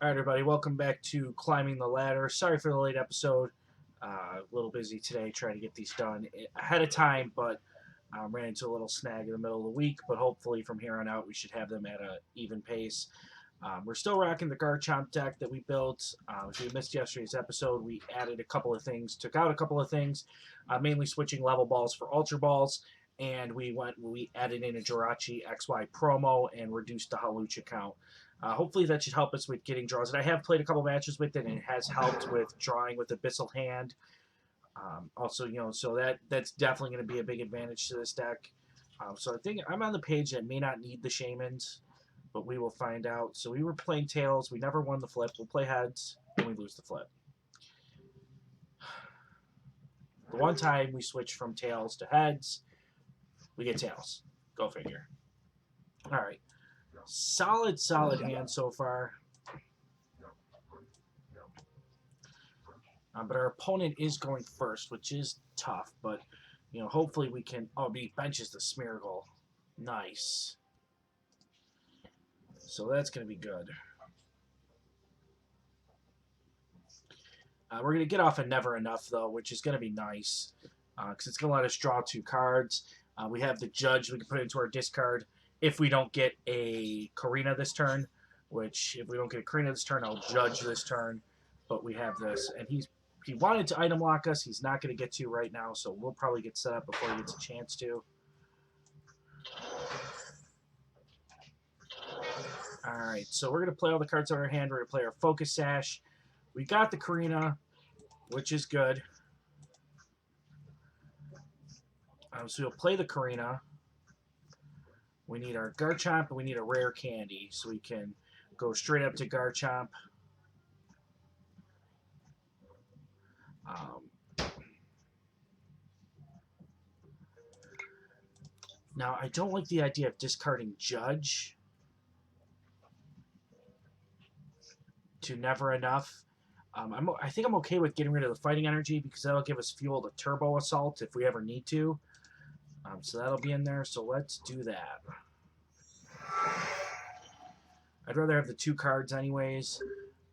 All right, everybody, welcome back to Climbing the Ladder. Sorry for the late episode. A little busy today trying to get these done ahead of time, but ran into a little snag in the middle of the week. But hopefully, from here on out, we should have them at an even pace. We're still rocking the Garchomp deck that we built. If you missed yesterday's episode, we added a couple of things, took out a couple of things, mainly switching level balls for Ultra Balls, and we added in a Jirachi XY promo and reduced the Halucha count. Hopefully that should help us with getting draws. And I have played a couple matches with it, and it has helped with drawing with Abyssal Hand. Also, so that's definitely going to be a big advantage to this deck. So I think I'm on the page that may not need the Shamans, but we will find out. So we were playing Tails. We never won the flip. We'll play Heads, and we lose the flip. The one time we switch from Tails to Heads, we get Tails. Go figure. All right. Solid hand so far. But our opponent is going first, which is tough. But, hopefully we can... Oh, he benches the Smeargle. Nice. So that's going to be good. We're going to get off a Never Enough, though, which is going to be nice. Because it's going to let us draw 2 cards. We have the Judge we can put into our discard. If we don't get a Karina this turn, which if we don't get a Karina this turn, I'll Judge this turn. But we have this, and he wanted to item lock us. He's not going to get to right now, so we'll probably get set up before he gets a chance to. All right, so we're going to play all the cards on our hand. We're going to play our Focus Sash. We got the Karina, which is good. So we'll play the Karina. We need our Garchomp, and we need a rare candy, so we can go straight up to Garchomp. Now, I don't like the idea of discarding Judge to Never Enough. I think I'm okay with getting rid of the Fighting Energy because that'll give us fuel to Turbo Assault if we ever need to. So that'll be in there, so let's do that. I'd rather have the 2 cards anyways.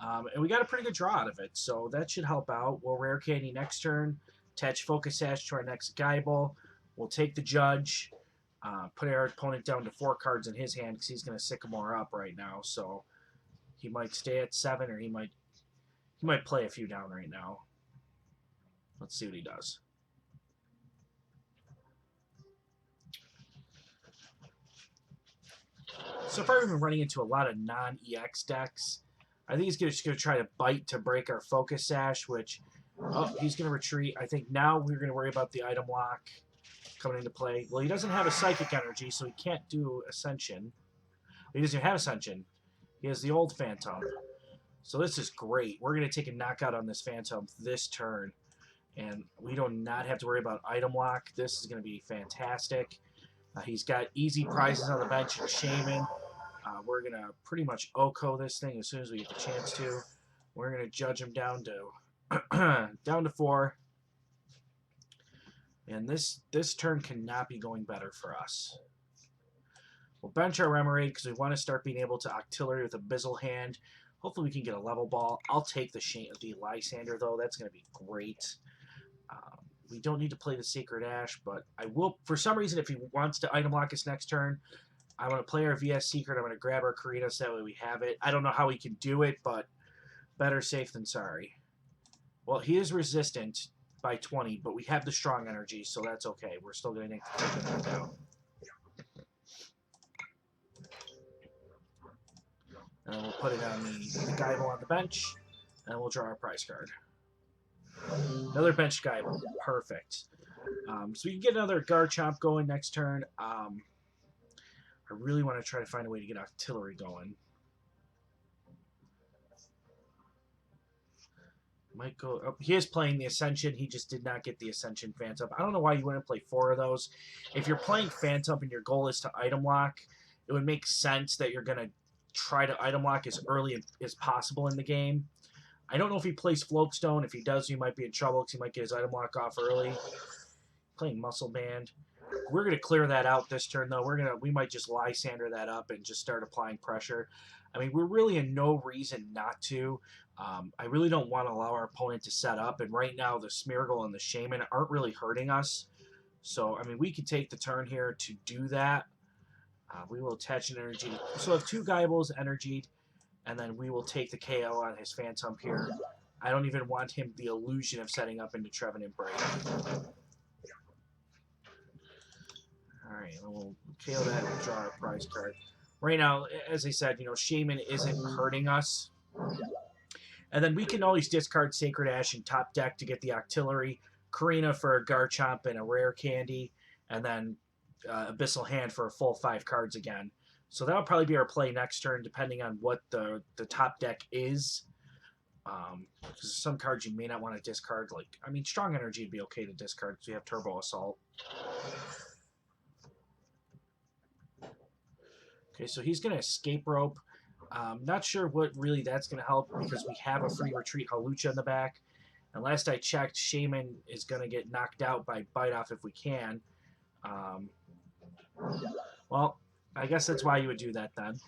And we got a pretty good draw out of it, so that should help out. We'll Rare Candy next turn, attach Focus Sash to our next Guyball. We'll take the Judge, put our opponent down to 4 cards in his hand because he's going to Sycamore up right now, so he might stay at 7 or he might play a few down right now. Let's see what he does. So far, we've been running into a lot of non-EX decks. I think he's just going to try to bite to break our Focus Sash, which, he's going to retreat. I think now we're going to worry about the item lock coming into play. Well, he doesn't have a Psychic Energy, so he can't do Ascension. He doesn't have Ascension. He has the old Phantom. So this is great. We're going to take a knockout on this Phantom this turn. And we do not have to worry about item lock. This is going to be fantastic. He's got easy prizes on the bench and Shaman. We're going to pretty much OHKO this thing as soon as we get the chance to. We're going to Judge him down to down to 4. And this turn cannot be going better for us. We'll bench our Remoraid because we want to start being able to Octillery with Abyssal Hand. Hopefully we can get a level ball. I'll take the Lysander, though. That's going to be great. We don't need to play the Sacred Ash, but I will, for some reason, if he wants to item lock us next turn, I want to play our VS Secret. I'm going to grab our Karina so that way we have it. I don't know how he can do it, but better safe than sorry. Well, he is resistant by 20, but we have the strong energy, so that's okay. We're still going to take that down. And we'll put it on the Guyball on the bench, and we'll draw our prize card. Another bench Guyball. Perfect. So we can get another Garchomp going next turn. I really want to try to find a way to get Octillery going. Might go. Oh, he is playing the Ascension. He just did not get the Ascension Phantom. I don't know why you wouldn't play 4 of those. If you're playing Phantom and your goal is to item lock, it would make sense that you're going to try to item lock as early as possible in the game. I don't know if he plays Floatstone. If he does, he might be in trouble because he might get his item lock off early. Playing Muscle Band. We're going to clear that out this turn, though. We might just Lysander that up and just start applying pressure. I mean, we're really in no reason not to. I really don't want to allow our opponent to set up, and right now the Smeargle and the Shaman aren't really hurting us. So, I mean, we could take the turn here to do that. We will attach an energy. So we have 2 Guybles energied, and then we will take the KO on his Phantump here. I don't even want him the illusion of setting up into Trevenant Break. Alright, we'll KO that and draw our prize card. Right now, as I said, Shaman isn't hurting us. And then we can always discard Sacred Ash and top deck to get the Octillery, Karina for a Garchomp and a Rare Candy, and then Abyssal Hand for a full 5 cards again. So that'll probably be our play next turn, depending on what the top deck is. Because some cards you may not want to discard. Strong Energy would be okay to discard because we have Turbo Assault. Okay, so he's going to Escape Rope. Not sure what really that's going to help because we have a free retreat Halucha in the back. And last I checked, Shaman is going to get knocked out by Bite Off if we can. Well, I guess that's why you would do that then.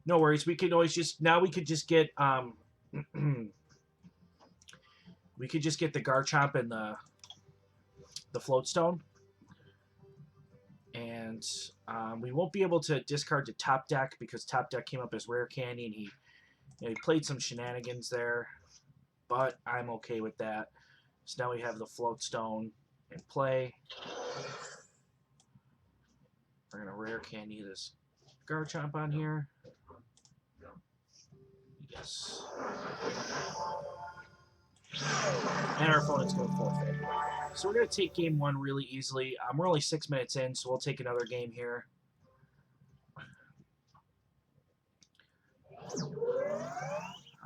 No worries. We could always just... Now we could just get... we could just get the Garchomp and the Floatstone. And we won't be able to discard to top deck because top deck came up as Rare Candy and he played some shenanigans there. But I'm okay with that. So now we have the Floatstone in play. We're going to Rare Candy this Garchomp on here. Yes. And our opponent's going to forfeit. So we're going to take game 1 really easily. We're only 6 minutes in, so we'll take another game here.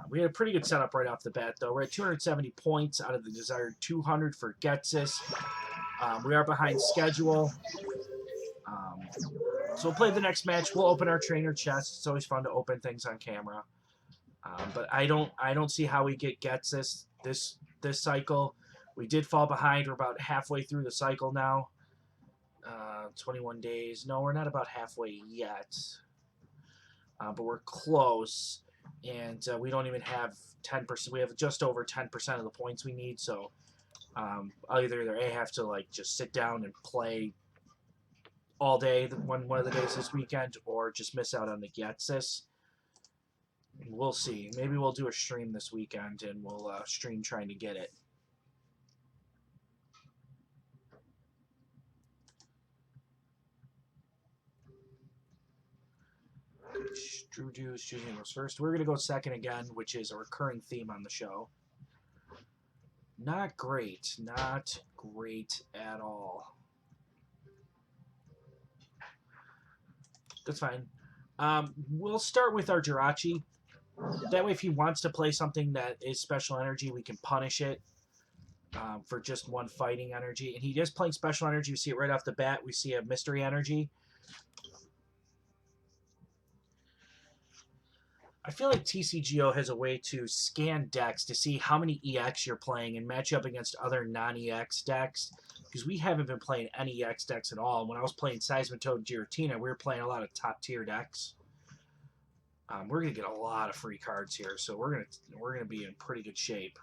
We had a pretty good setup right off the bat, though. We're at 270 points out of the desired 200 for Getsis. We are behind schedule. So we'll play the next match. We'll open our trainer chest. It's always fun to open things on camera. But I don't see how we get Getsis this cycle. We did fall behind. We're about halfway through the cycle now. 21 days. No, we're not about halfway yet. But we're close. And we don't even have 10%. We have just over 10% of the points we need. So I'll either A, have to just sit down and play all day one of the days this weekend, or just miss out on the Getsis. We'll see. Maybe we'll do a stream this weekend, and we'll stream trying to get it. Drew Dews choosing us first. We're going to go second again, which is a recurring theme on the show. Not great. Not great at all. That's fine. We'll start with our Jirachi. That way, if he wants to play something that is special energy, we can punish it for just 1 fighting energy. And he is playing special energy. We see it right off the bat. We see a mystery energy. I feel like TCGO has a way to scan decks to see how many EX you're playing and match up against other non-EX decks, because we haven't been playing any EX decks at all. When I was playing Seismitoad Giratina, we were playing a lot of top-tier decks. We're going to get a lot of free cards here, so we're gonna be in pretty good shape.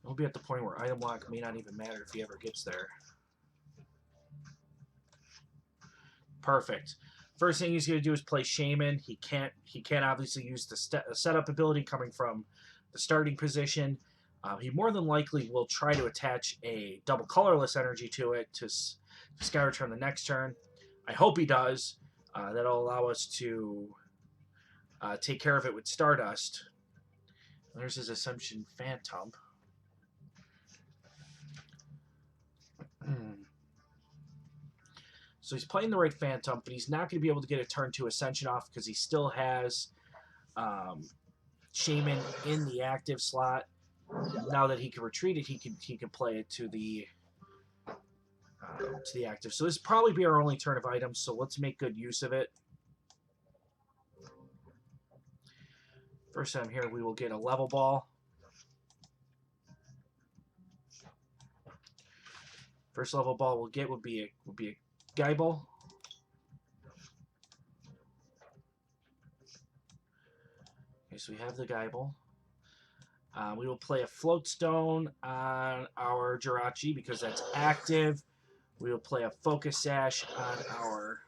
We'll be at the point where item lock may not even matter if he ever gets there. Perfect. First thing he's going to do is play Shaman. He can't obviously use the setup ability coming from the starting position. He more than likely will try to attach a double colorless energy to it to Sky Return the next turn. I hope he does. That'll allow us to take care of it with Stardust. There's his Assumption Phantump. So he's playing the right Phantump, but he's not going to be able to get a turn 2 Ascension off because he still has Shaman in the active slot. Now that he can retreat it, he can play it to the active. So this will probably be our only turn of items, so let's make good use of it. First time here, we will get a level ball. First level ball we'll get would be a Geibel. Okay, so we have the Geibel. We will play a Float Stone on our Jirachi because that's active. We will play a Focus Sash on our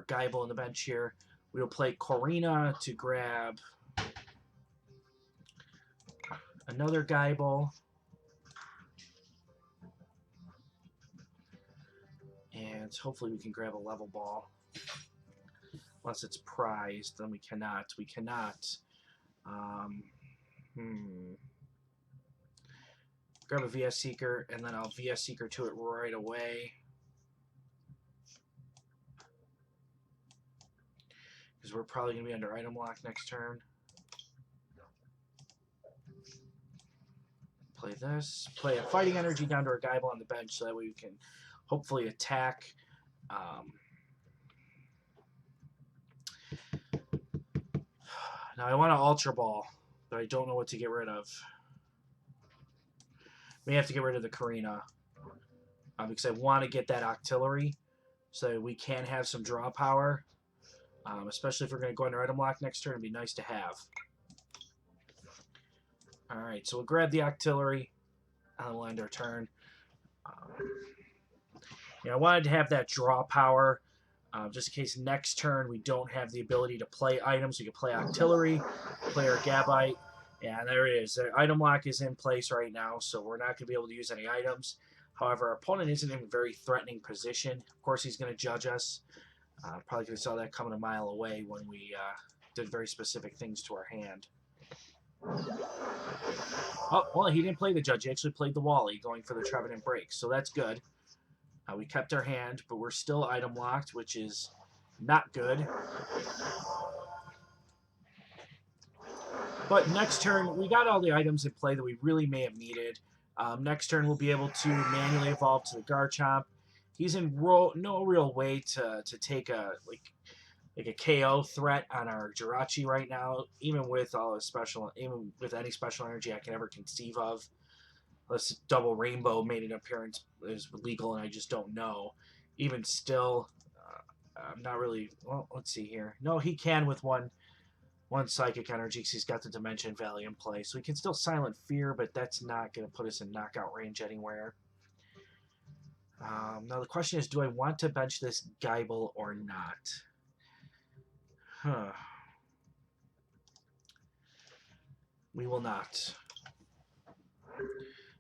Geibel in the bench here. We will play Korrina to grab another Geibel. And hopefully we can grab a level ball. Unless it's prized, then we cannot. We cannot. Grab a VS Seeker, and then I'll VS Seeker to it right away. Because we're probably going to be under item lock next turn. Play this. Play a Fighting Energy down to our Geibel on the bench so that way we can hopefully attack. Now I want an Ultra Ball, but I don't know what to get rid of. We have to get rid of the Korrina because I want to get that Octillery so we can have some draw power, especially if we're going to go under item lock next turn. It'd be nice to have. All right, so we'll grab the Octillery and we'll end our turn. I wanted to have that draw power just in case next turn we don't have the ability to play items. We can play Octillery, play our Gabite, and there it is. The item lock is in place right now, so we're not going to be able to use any items. However, our opponent isn't in a very threatening position. Of course, he's going to judge us. Probably could have saw that coming a mile away when we did very specific things to our hand. Oh, well, he didn't play the judge. He actually played the Wally, going for the Trevenant break, so that's good. We kept our hand, but we're still item locked, which is not good. But next turn, we got all the items in play that we really may have needed. Next turn, we'll be able to manually evolve to the Garchomp. He's in no real way to take a KO threat on our Jirachi right now, even with all his special, even with any special energy I can ever conceive of. Unless Double Rainbow made an appearance is legal and I just don't know. Even still, I'm not really. Well, let's see here. No, he can with one Psychic Energy because he's got the Dimension Valley in play. So he can still Silent Fear, but that's not going to put us in knockout range anywhere. Now the question is, do I want to bench this Geibel or not? We will not.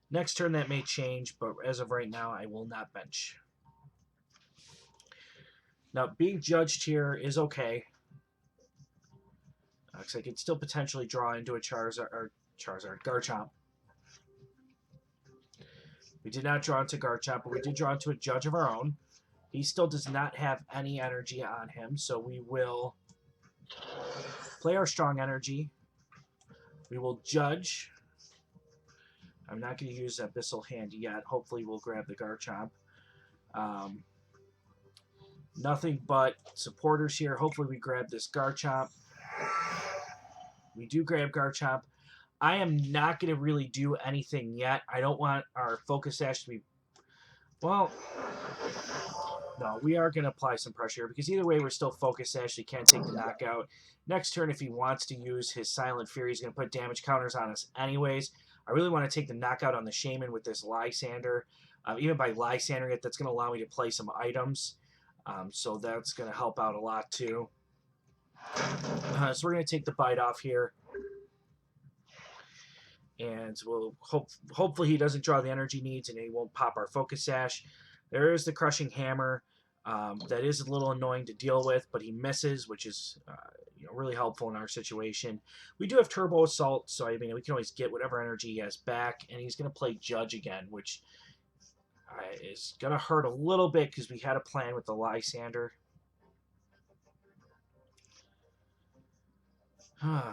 Next turn that may change, but as of right now, I will not bench. Now, being judged here is okay. Because I could still potentially draw into a Garchomp. We did not draw into Garchomp, but we did draw into a judge of our own. He still does not have any energy on him, so we will play our strong energy. We will judge. I'm not going to use Abyssal Hand yet. Hopefully we'll grab the Garchomp. Nothing but supporters here. Hopefully we grab this Garchomp. We do grab Garchomp. I am not going to really do anything yet. I don't want our Focus Sash to be... Well, no, we are going to apply some pressure here because either way we're still Focus Sash. He can't take the knockout. Next turn, if he wants to use his Silent Fury, he's going to put damage counters on us anyways. I really want to take the knockout on the Shaman with this Lysander. Even by Lysandering it, that's going to allow me to play some items. So that's going to help out a lot too. So we're going to take the bite off here. And we'll hopefully he doesn't draw the energy needs and he won't pop our Focus Sash. There is the Crushing Hammer. That is a little annoying to deal with, but he misses, which is really helpful in our situation. We do have Turbo Assault, so I mean we can always get whatever energy he has back, and he's going to play Judge again, which is going to hurt a little bit because we had a plan with the Lysander.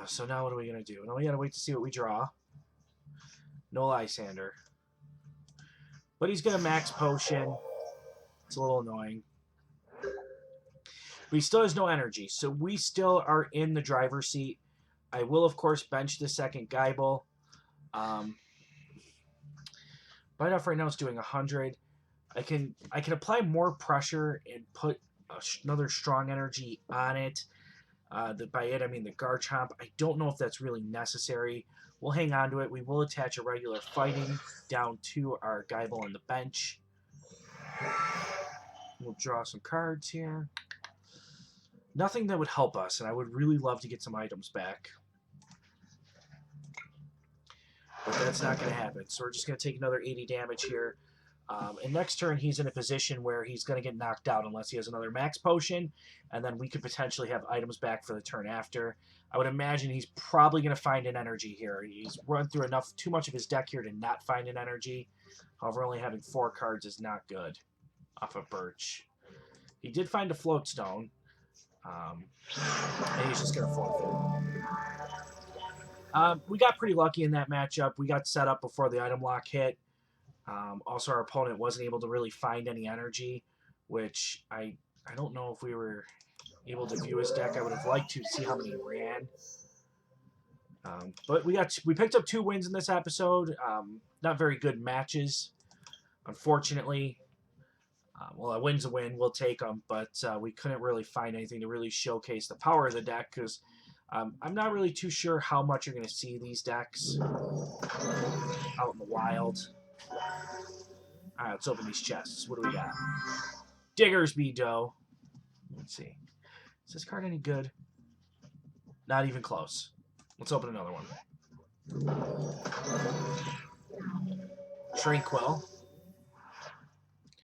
So now what are we going to do? Now we got to wait to see what we draw. No Lysander. But he's going to Max Potion. It's a little annoying. But he still has no energy, so we still are in the driver's seat. I will, of course, bench the second Geibel. Bite off right now is doing 100. I can apply more pressure and put another strong energy on it. By it, I mean the Garchomp. I don't know if that's really necessary. We'll hang on to it. We will attach a regular fighting down to our Geibel on the bench. We'll draw some cards here. Nothing that would help us, and I would really love to get some items back. But that's not going to happen. So we're just going to take another 80 damage here. And next turn, he's in a position where he's going to get knocked out unless he has another max potion. And then we could potentially have items back for the turn after. I would imagine he's probably going to find an energy here. He's run through too much of his deck here to not find an energy. However, only having 4 cards is not good off of Birch. He did find a float stone. And he's just going to float through. We got pretty lucky in that matchup. We got set up before the item lock hit. Also, our opponent wasn't able to really find any energy, which I don't know if we were able to view his deck. I would have liked to see how many he ran. But we picked up 2 wins in this episode. Not very good matches, unfortunately. Well, a win's a win. We'll take them, but we couldn't really find anything to really showcase the power of the deck because I'm not really too sure how much you're going to see these decks out in the wild. All right, let's open these chests. What do we got? Diggersby Doe. Let's see. Is this card any good? Not even close. Let's open another one. Tranquil.